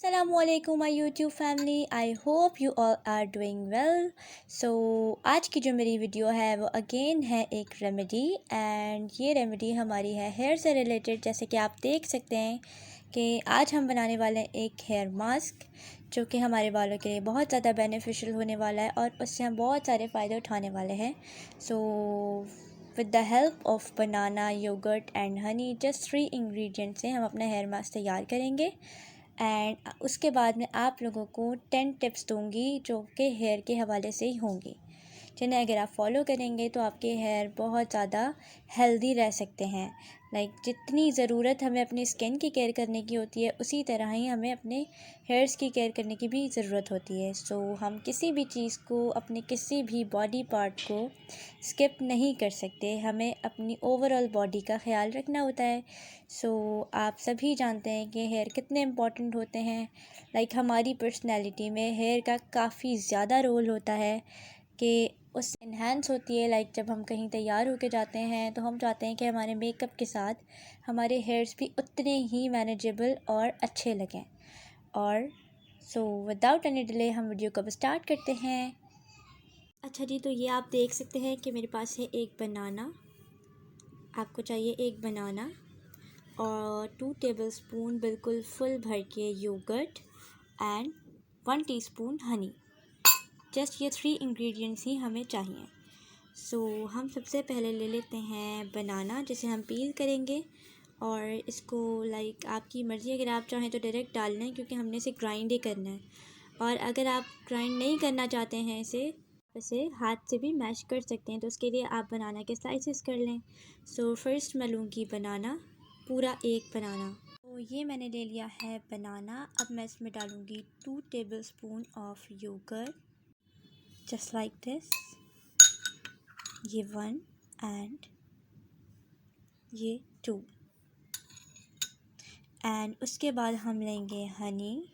Assalamualaikum my YouTube family, I hope you all are doing well. So आज की जो मेरी वीडियो है वो अगेन है एक रेमेडी एंड ये रेमेडी हमारी है हेयर से रिलेटेड। जैसे कि आप देख सकते हैं कि आज हम बनाने वाले हैं एक हेयर मास्क जो कि हमारे बालों के लिए बहुत ज़्यादा बेनिफिशियल होने वाला है और उससे हम बहुत सारे फ़ायदे उठाने वाले हैं। So with the help of banana, yoghurt and honey, just 3 ingredient से हम अपना हेयर मास्क तैयार करेंगे एंड उसके बाद में आप लोगों को 10 टिप्स दूंगी जो कि हेयर के हवाले से ही होंगी, जिन्हें अगर आप फॉलो करेंगे तो आपके हेयर बहुत ज़्यादा हेल्दी रह सकते हैं। जितनी ज़रूरत हमें अपनी स्किन की केयर करने की होती है उसी तरह ही हमें अपने हेयर्स की केयर करने की भी ज़रूरत होती है। सो हम किसी भी चीज़ को, अपने किसी भी बॉडी पार्ट को स्किप नहीं कर सकते, हमें अपनी ओवरऑल बॉडी का ख्याल रखना होता है। सो आप सभी जानते हैं कि हेयर कितने इम्पॉर्टेंट होते हैं। हमारी पर्सनैलिटी में हेयर का काफ़ी ज़्यादा रोल होता है कि उससे इन्हांस होती है। जब हम कहीं तैयार होकर जाते हैं तो हम चाहते हैं कि हमारे मेकअप के साथ हमारे हेयर्स भी उतने ही मैनेजेबल और अच्छे लगें। और विदाउट एनी डिले हम वीडियो को अब स्टार्ट करते हैं। अच्छा जी, तो ये आप देख सकते हैं कि मेरे पास है एक बनाना। आपको चाहिए एक बनाना और 2 टेबलस्पून बिल्कुल फुल भर के yoghurt and 1 teaspoon honey. Just ये 3 इंग्रेडिएंट्स ही हमें चाहिए। हम सबसे पहले ले लेते हैं बनाना, जिसे हम पील करेंगे और इसको आपकी मर्ज़ी, अगर आप चाहें तो डायरेक्ट डाल लें क्योंकि हमने इसे ग्राइंड ही करना है। और अगर आप ग्राइंड नहीं करना चाहते हैं इसे हाथ से भी मैश कर सकते हैं, तो उसके लिए आप बनाना के स्लाइसेस कर लें। फर्स्ट मैं लूँगी बनाना, पूरा एक बनाना। तो ये मैंने ले लिया है बनाना। अब मैं इसमें डालूँगी 2 tablespoon of yoghurt, just like this. ये 1 एंड ये 2 एंड उसके बाद हम लेंगे हनी,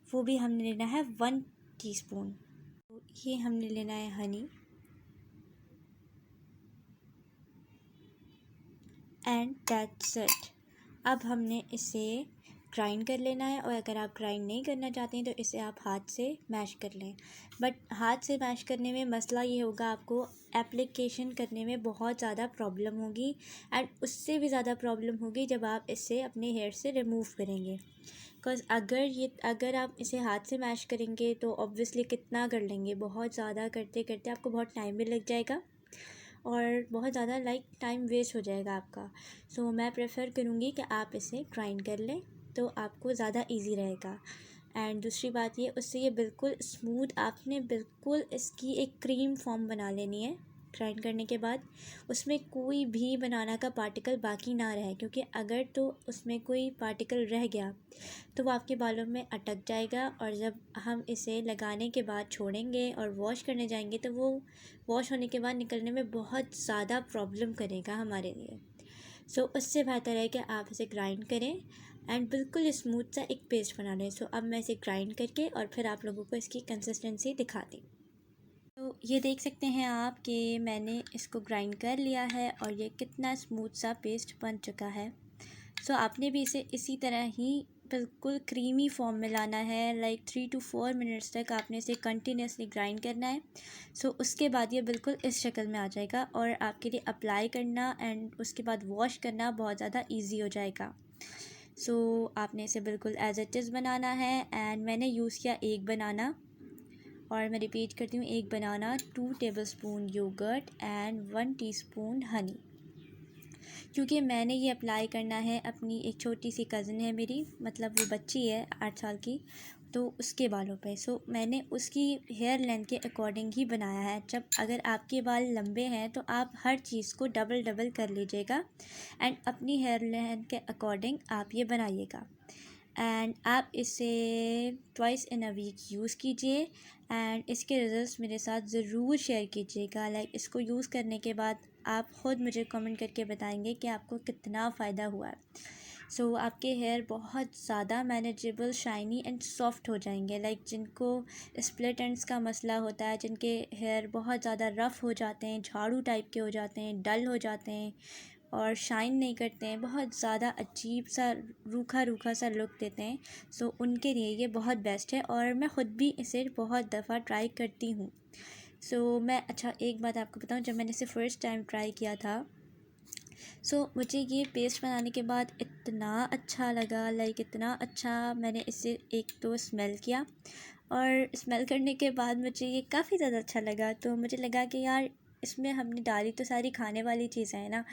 वो भी हमने लेना है 1 टीस्पून। तो ये हमने लेना है हनी एंड दैट्स इट। अब हमने इसे ग्राइंड कर लेना है और अगर आप ग्राइंड नहीं करना चाहते हैं तो इसे आप हाथ से मैश कर लें। बट हाथ से मैश करने में मसला ये होगा, आपको एप्लीकेशन करने में बहुत ज़्यादा प्रॉब्लम होगी एंड उससे भी ज़्यादा प्रॉब्लम होगी जब आप इसे अपने हेयर से रिमूव करेंगे। बिकॉज़ अगर आप इसे हाथ से मैश करेंगे तो ऑब्वियसली कितना कर लेंगे, बहुत ज़्यादा करते करते आपको बहुत टाइम भी लग जाएगा और बहुत ज़्यादा टाइम वेस्ट हो जाएगा आपका। मैं प्रेफर करूँगी कि आप इसे ग्राइंड कर लें तो आपको ज़्यादा इजी रहेगा। एंड दूसरी बात ये, उससे ये बिल्कुल स्मूथ, आपने बिल्कुल इसकी एक क्रीम फॉर्म बना लेनी है ग्राइंड करने के बाद। उसमें कोई भी बनाना का पार्टिकल बाकी ना रहे, क्योंकि अगर तो उसमें कोई पार्टिकल रह गया तो वो आपके बालों में अटक जाएगा और जब हम इसे लगाने के बाद छोड़ेंगे और वॉश करने जाएंगे तो वो वॉश होने के बाद निकलने में बहुत ज़्यादा प्रॉब्लम करेगा हमारे लिए। उससे बेहतर है कि आप इसे ग्राइंड करें एंड बिल्कुल स्मूथ सा एक पेस्ट बना लें। अब मैं इसे ग्राइंड करके और फिर आप लोगों को इसकी कंसिस्टेंसी दिखाती। तो ये देख सकते हैं आप कि मैंने इसको ग्राइंड कर लिया है और ये कितना स्मूथ सा पेस्ट बन चुका है। आपने भी इसे इसी तरह ही बिल्कुल क्रीमी फॉर्म में लाना है। 3 to 4 मिनट्स तक आपने इसे कंटिन्यूसली ग्राइंड करना है। उसके बाद ये बिल्कुल इस शक्ल में आ जाएगा और आपके लिए अप्लाई करना एंड उसके बाद वॉश करना बहुत ज़्यादा ईजी हो जाएगा। आपने इसे बिल्कुल एज इट इज़ बनाना है एंड मैंने यूज़ किया एक बनाना और मैं रिपीट करती हूँ, एक banana, 2 tablespoon yogurt and 1 teaspoon honey. क्योंकि मैंने ये अप्लाई करना है अपनी एक छोटी सी कज़न है मेरी, मतलब वो बच्ची है 8 साल की, तो उसके बालों पे। मैंने उसकी हेयर लेंथ के अकॉर्डिंग ही बनाया है। अगर आपके बाल लंबे हैं तो आप हर चीज़ को डबल डबल कर लीजिएगा एंड अपनी हेयर लेंथ के अकॉर्डिंग आप ये बनाइएगा एंड आप इसे twice in a week use कीजिए एंड इसके रिज़ल्ट्स मेरे साथ ज़रूर शेयर कीजिएगा। इसको यूज़ करने के बाद आप ख़ुद मुझे कमेंट करके बताएंगे कि आपको कितना फ़ायदा हुआ है। आपके हेयर बहुत ज़्यादा मैनेजेबल, शाइनी एंड सॉफ्ट हो जाएंगे। जिनको स्प्लिट एंड्स का मसला होता है, जिनके हेयर बहुत ज़्यादा रफ़ हो जाते हैं, झाड़ू टाइप के हो जाते हैं, डल हो जाते हैं, और शाइन नहीं करते हैं, बहुत ज़्यादा अजीब सा रूखा रूखा सा लुक देते हैं। सो उनके लिए ये बहुत बेस्ट है और मैं ख़ुद भी इसे बहुत दफ़ा ट्राई करती हूँ। सो मैं अच्छा एक बात आपको बताऊँ, जब मैंने इसे फ़र्स्ट टाइम ट्राई किया था मुझे ये पेस्ट बनाने के बाद इतना अच्छा लगा, लाइक इतना अच्छा। मैंने इसे एक तो स्मेल किया और स्मेल करने के बाद मुझे ये काफ़ी ज़्यादा अच्छा लगा। तो मुझे लगा कि यार इसमें हमने डाली तो सारी खाने वाली चीज़ें हैं ना,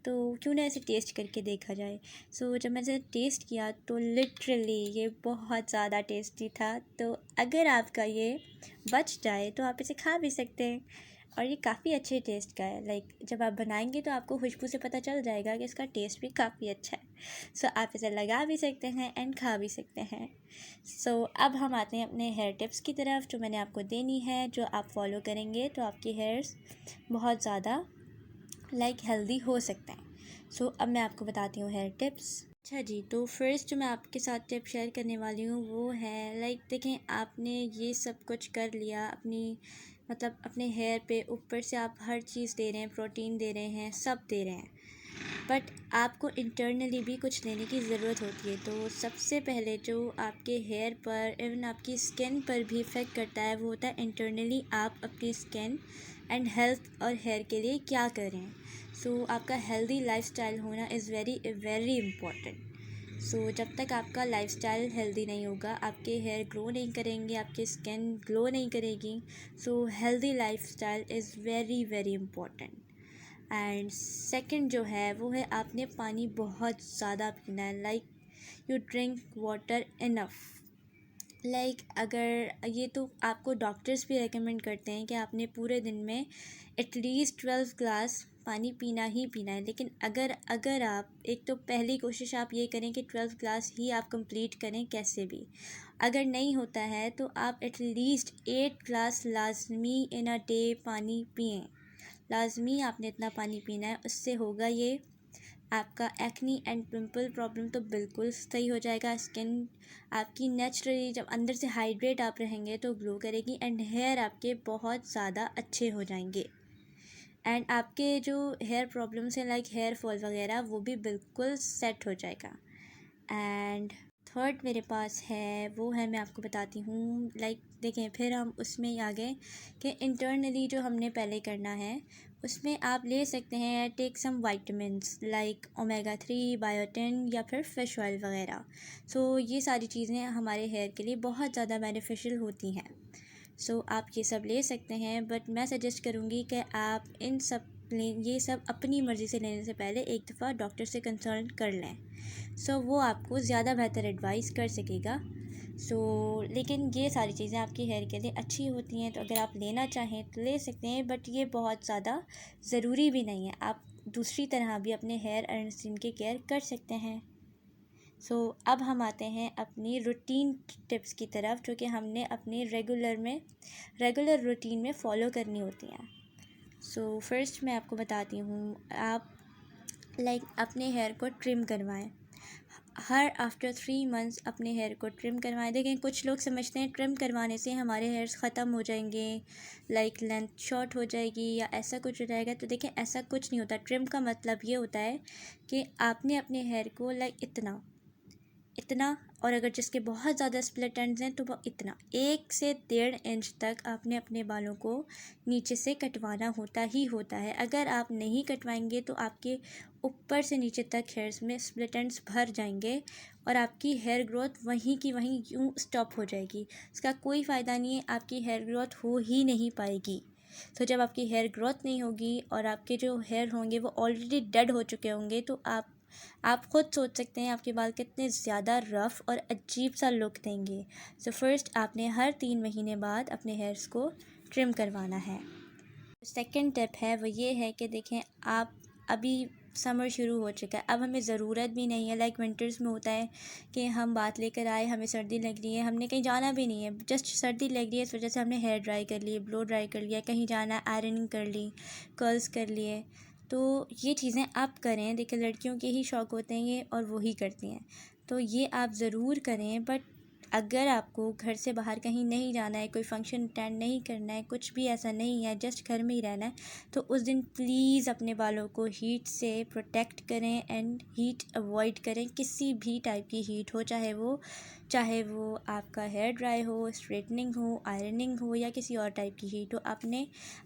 तो क्यों ना इसे टेस्ट करके देखा जाए। जब मैंने इसे टेस्ट किया तो लिटरली ये बहुत ज़्यादा टेस्टी था। तो अगर आपका ये बच जाए तो आप इसे खा भी सकते हैं और ये काफ़ी अच्छे टेस्ट का है। लाइक जब आप बनाएंगे तो आपको खुशबू से पता चल जाएगा कि इसका टेस्ट भी काफ़ी अच्छा है। आप इसे लगा भी सकते हैं एंड खा भी सकते हैं। अब हम आते हैं अपने हेयर टिप्स की तरफ, जो मैंने आपको देनी है, जो आप फॉलो करेंगे तो आपके हेयर्स बहुत ज़्यादा हेल्दी हो सकते हैं। अब मैं आपको बताती हूँ हेयर टिप्स। अच्छा जी, तो फर्स्ट जो मैं आपके साथ टिप शेयर करने वाली हूँ वो है देखें, आपने ये सब कुछ कर लिया अपने हेयर पे, ऊपर से आप हर चीज़ दे रहे हैं, प्रोटीन दे रहे हैं, सब दे रहे हैं, बट आपको इंटरनली भी कुछ लेने की ज़रूरत होती है। तो सबसे पहले जो आपके हेयर पर, इवन आपकी स्किन पर भी इफ़ेक्ट करता है, वो होता है इंटरनली आप अपनी स्किन एंड हेल्थ और हेयर के लिए क्या करें। आपका हेल्दी लाइफस्टाइल होना इज़ वेरी वेरी इम्पॉर्टेंट। जब तक आपका लाइफस्टाइल हेल्दी नहीं होगा, आपके हेयर ग्रो नहीं करेंगे, आपकी स्किन ग्लो नहीं करेगी। Healthy lifestyle is very very important. And second जो है वो है, आपने पानी बहुत ज़्यादा पीना है। You drink water enough. अगर ये तो आपको डॉक्टर्स भी रेकमेंड करते हैं कि आपने पूरे दिन में एटलीस्ट 12 ग्लास पानी पीना ही पीना है। लेकिन अगर आप, एक तो पहली कोशिश आप ये करें कि 12 ग्लास ही आप कंप्लीट करें कैसे भी। अगर नहीं होता है तो आप एटलीस्ट 8 ग्लास लाजमी इन अ डे पानी पिएं। लाजमी आपने इतना पानी पीना है, उससे होगा ये, आपका एक्नी एंड पिंपल प्रॉब्लम तो बिल्कुल सही हो जाएगा। स्किन आपकी नेचुरली जब अंदर से हाइड्रेट आप रहेंगे तो ग्लो करेगी एंड हेयर आपके बहुत ज़्यादा अच्छे हो जाएंगे। एंड आपके जो हेयर प्रॉब्लम्स हैं हेयर फॉल वगैरह, वो भी बिल्कुल सेट हो जाएगा। एंड थर्ड मेरे पास है, वो है, मैं आपको बताती हूँ। देखें, फिर हम उसमें आ गए कि इंटरनली जो हमने पहले करना है, उसमें आप ले सकते हैं take some vitamins like omega 3, biotin या फिर फ़िश ऑयल वगैरह। ये सारी चीज़ें हमारे हेयर के लिए बहुत ज़्यादा बेनिफिशियल होती हैं। आप ये सब ले सकते हैं, बट मैं सजेस्ट करूँगी कि आप ये सब अपनी मर्ज़ी से लेने से पहले एक दफ़ा डॉक्टर से कंसल्ट कर लें। वो आपको ज़्यादा बेहतर एडवाइस कर सकेगा। लेकिन ये सारी चीज़ें आपकी हेयर के लिए अच्छी होती हैं, तो अगर आप लेना चाहें तो ले सकते हैं, बट ये बहुत ज़्यादा ज़रूरी भी नहीं है। आप दूसरी तरह भी अपने हेयर एंड स्किन की केयर कर सकते हैं। अब हम आते हैं अपनी रूटीन टिप्स की तरफ, जो कि हमने अपनी रेगुलर रूटीन में फ़ॉलो करनी होती हैं। फर्स्ट मैं आपको बताती हूँ, आप अपने हेयर को ट्रिम करवाएं। हर आफ्टर 3 मंथ्स अपने हेयर को ट्रिम करवाएं। देखें, कुछ लोग समझते हैं ट्रिम करवाने से हमारे हेयर्स ख़त्म हो जाएंगे, लेंथ शॉर्ट हो जाएगी या ऐसा कुछ हो जाएगा। तो देखें, ऐसा कुछ नहीं होता। ट्रिम का मतलब ये होता है कि आपने अपने हेयर को इतना, और अगर जिसके बहुत ज़्यादा स्प्लिट एंड्स हैं तो वो इतना 1 से 1.5 इंच तक आपने अपने बालों को नीचे से कटवाना होता ही होता है। अगर आप नहीं कटवाएंगे तो आपके ऊपर से नीचे तक हेयर्स में स्प्लिट एंड्स भर जाएंगे और आपकी हेयर ग्रोथ वहीं की वहीं यूँ स्टॉप हो जाएगी। इसका कोई फ़ायदा नहीं है, आपकी हेयर ग्रोथ हो ही नहीं पाएगी। जब आपकी हेयर ग्रोथ नहीं होगी और आपके जो हेयर होंगे वो ऑलरेडी डेड हो चुके होंगे, तो आप ख़ुद सोच सकते हैं आपके बाल कितने ज़्यादा रफ़ और अजीब सा लुक देंगे। फर्स्ट आपने हर 3 महीने बाद अपने हेयर्स को ट्रिम करवाना है। सेकंड टिप है वो ये है कि देखें, आप अभी समर शुरू हो चुका है, अब हमें ज़रूरत भी नहीं है। विंटर्स में होता है कि हम बात लेकर आए, हमें सर्दी लग रही है, हमने कहीं जाना भी नहीं है, जस्ट सर्दी लग रही है, इस वजह से हमने हेयर ड्राई कर लिए, ब्लो ड्राई कर लिया, कहीं जाना है आयरनिंग कर ली, कर्ल्स कर लिए। तो ये चीज़ें आप करें। देखिए, लड़कियों के ही शौक़ होते हैं ये और वो ही करती हैं, तो ये आप ज़रूर करें, बट अगर आपको घर से बाहर कहीं नहीं जाना है, कोई फंक्शन अटेंड नहीं करना है, कुछ भी ऐसा नहीं है, जस्ट घर में ही रहना है, तो उस दिन प्लीज़ अपने बालों को हीट से प्रोटेक्ट करें एंड हीट अवॉइड करें। किसी भी टाइप की हीट हो, चाहे वो आपका हेयर ड्राई हो, स्ट्रेटनिंग हो, आयरनिंग हो या किसी और टाइप की हीट हो,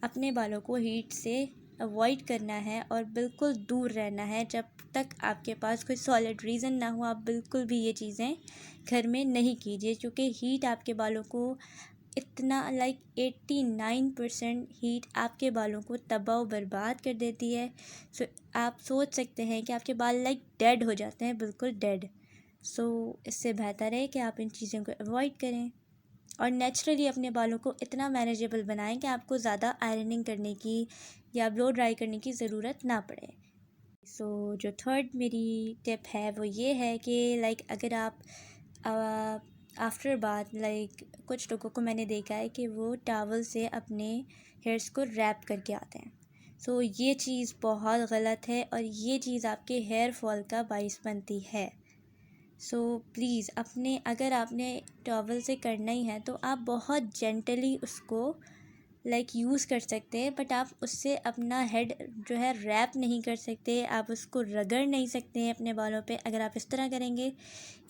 अपने बालों को हीट से अवॉइड करना है और बिल्कुल दूर रहना है। जब तक आपके पास कोई सॉलिड रीज़न ना हो, आप बिल्कुल भी ये चीज़ें घर में नहीं कीजिए, क्योंकि हीट आपके बालों को इतना 89% हीट आपके बालों को तबाह बर्बाद कर देती है। सो आप सोच सकते हैं कि आपके बाल डेड हो जाते हैं, बिल्कुल डेड। सो इससे बेहतर है कि आप इन चीज़ों को अवॉइड करें और नेचुरली अपने बालों को इतना मैनेजेबल बनाएं कि आपको ज़्यादा आयरनिंग करने की या ब्लो ड्राई करने की ज़रूरत ना पड़े। सो जो थर्ड मेरी टिप है वो ये है कि अगर आप आफ्टर बाथ कुछ लोगों को मैंने देखा है कि वो टॉवल से अपने हेयर्स को रैप करके आते हैं। सो ये चीज़ बहुत गलत है और ये चीज़ आपके हेयर फॉल का बाइस बनती है। सो प्लीज़ अगर आपने टॉवल से करना ही है तो आप बहुत जेंटली उसको यूज़ कर सकते हैं, बट आप उससे अपना हेड जो है रैप नहीं कर सकते, आप उसको रगड़ नहीं सकते हैं अपने बालों पे। अगर आप इस तरह करेंगे,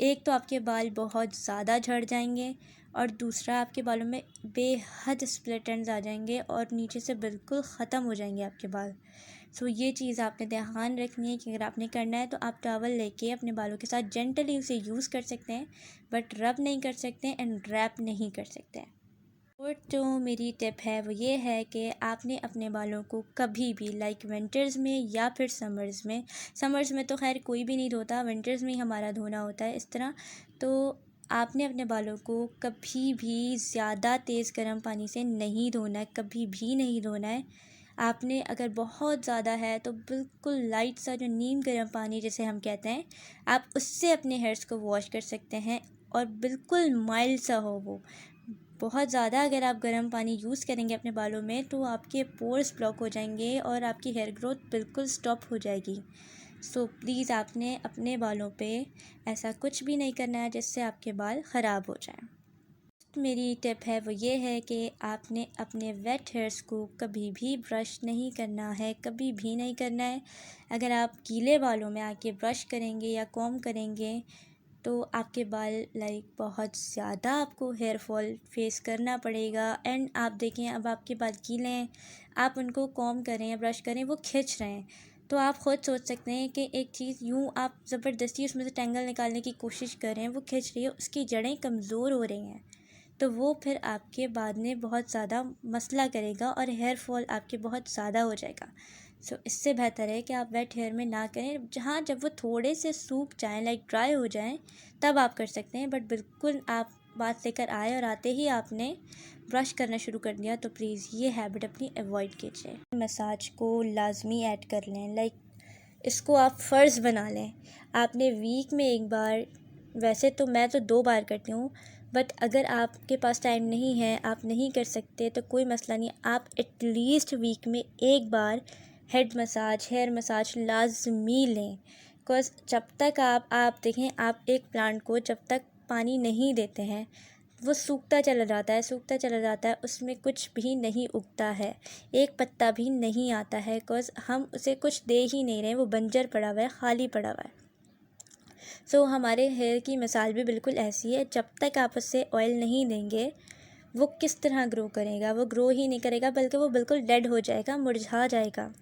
एक तो आपके बाल बहुत ज़्यादा झड़ जाएंगे और दूसरा आपके बालों में बेहद स्प्लिट एंड्स आ जाएंगे और नीचे से बिल्कुल ख़त्म हो जाएंगे आपके बाल। सो ये चीज़ आपने ध्यान रखनी है कि अगर आपने करना है तो आप टॉवल लेके अपने बालों के साथ जेंटली उसे यूज़ कर सकते हैं, बट रब नहीं कर सकते एंड रैप नहीं कर सकते हैं। और जो मेरी टिप है वो ये है कि आपने अपने बालों को कभी भी विंटर्स में या फिर समर्स में तो खैर कोई भी नहीं धोता, विंटर्स में ही हमारा धोना होता है इस तरह। तो आपने अपने बालों को कभी भी ज़्यादा तेज़ गर्म पानी से नहीं धोना है, कभी भी नहीं धोना है। आपने अगर बहुत ज़्यादा है तो बिल्कुल लाइट सा जो नीम गर्म पानी जिसे हम कहते हैं, आप उससे अपने हेयर्स को वॉश कर सकते हैं और बिल्कुल माइल्ड सा हो वो। बहुत ज़्यादा अगर आप गर्म पानी यूज़ करेंगे अपने बालों में तो आपके पोर्स ब्लॉक हो जाएंगे और आपकी हेयर ग्रोथ बिल्कुल स्टॉप हो जाएगी। सो प्लीज़ आपने अपने बालों पे ऐसा कुछ भी नहीं करना है जिससे आपके बाल ख़राब हो जाएं। मेरी टिप है वो ये है कि आपने अपने वेट हेयर्स को कभी भी ब्रश नहीं करना है, कभी भी नहीं करना है। अगर आप गीले बालों में आके ब्रश करेंगे या कॉम्ब करेंगे तो आपके बाल बहुत ज़्यादा आपको हेयर फॉल फेस करना पड़ेगा। एंड आप देखें, अब आपके बाल गीले हैं, आप उनको कॉम्ब करें या ब्रश करें, वो खिंच रहे हैं, तो आप ख़ुद सोच सकते हैं कि एक चीज़ यूँ आप ज़बरदस्ती उसमें से टेंगल निकालने की कोशिश कर रहे हैं, वो खिंच रही है, उसकी जड़ें कमज़ोर हो रही हैं, तो वो फिर आपके बाद में बहुत ज़्यादा मसला करेगा और हेयर फॉल आपके बहुत ज़्यादा हो जाएगा। सो इससे बेहतर है कि आप वेट हेयर में ना करें। जब वो थोड़े से सूख जाएं, ड्राई हो जाएं, तब आप कर सकते हैं, बट बिल्कुल आप बात लेकर आए और आते ही आपने ब्रश करना शुरू कर दिया तो प्लीज़ ये हैबिट अपनी अवॉइड कीजिए। मसाज को लाजमी ऐड कर लें, इसको आप फ़र्ज़ बना लें। आपने वीक में एक बार, वैसे तो मैं तो 2 बार करती हूँ, बट अगर आपके पास टाइम नहीं है, आप नहीं कर सकते तो कोई मसला नहीं, आप एटलीस्ट वीक में एक बार हेड मसाज, हेयर मसाज लाजमी लें। बिकॉज़ जब तक आप देखें, आप एक प्लांट को जब तक पानी नहीं देते हैं वो सूखता चला जाता है, उसमें कुछ भी नहीं उगता है, एक पत्ता भी नहीं आता है, बिकॉज़ हम उसे कुछ दे ही नहीं रहे, वो बंजर पड़ा हुआ है, खाली पड़ा हुआ है। सो हमारे हेयर की मिसाल भी बिल्कुल ऐसी है, जब तक आप उससे ऑयल नहीं देंगे वो किस तरह ग्रो करेगा, वो ग्रो ही नहीं करेगा, बल्कि वो बिल्कुल डेड हो जाएगा, मुरझा जाएगा।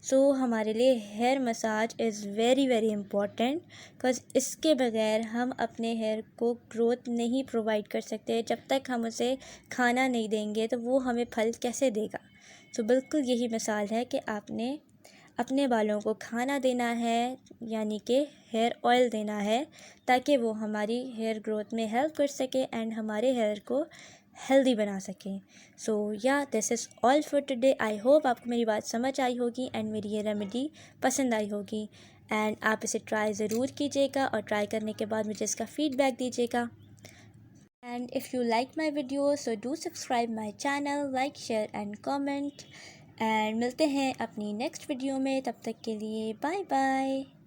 सो हमारे लिए hair massage is very very important, because इसके बगैर हम अपने हेयर को ग्रोथ नहीं प्रोवाइड कर सकते। जब तक हम उसे खाना नहीं देंगे तो वो हमें फल कैसे देगा। सो बिल्कुल यही मिसाल है कि आपने अपने बालों को खाना देना है, यानी कि हेयर ऑयल देना है, ताकि वो हमारी हेयर ग्रोथ में हेल्प कर सके एंड हमारे हेयर को हेल्दी बना सकें। सो या this is all for today. I hope आपको मेरी बात समझ आई होगी एंड मेरी ये रेमेडी पसंद आई होगी, एंड आप इसे ट्राई ज़रूर कीजिएगा और ट्राई करने के बाद मुझे इसका फ़ीडबैक दीजिएगा। And if you like my video, so do subscribe my channel, like, share and comment. And मिलते हैं अपनी नेक्स्ट वीडियो में, तब तक के लिए बाय बाय।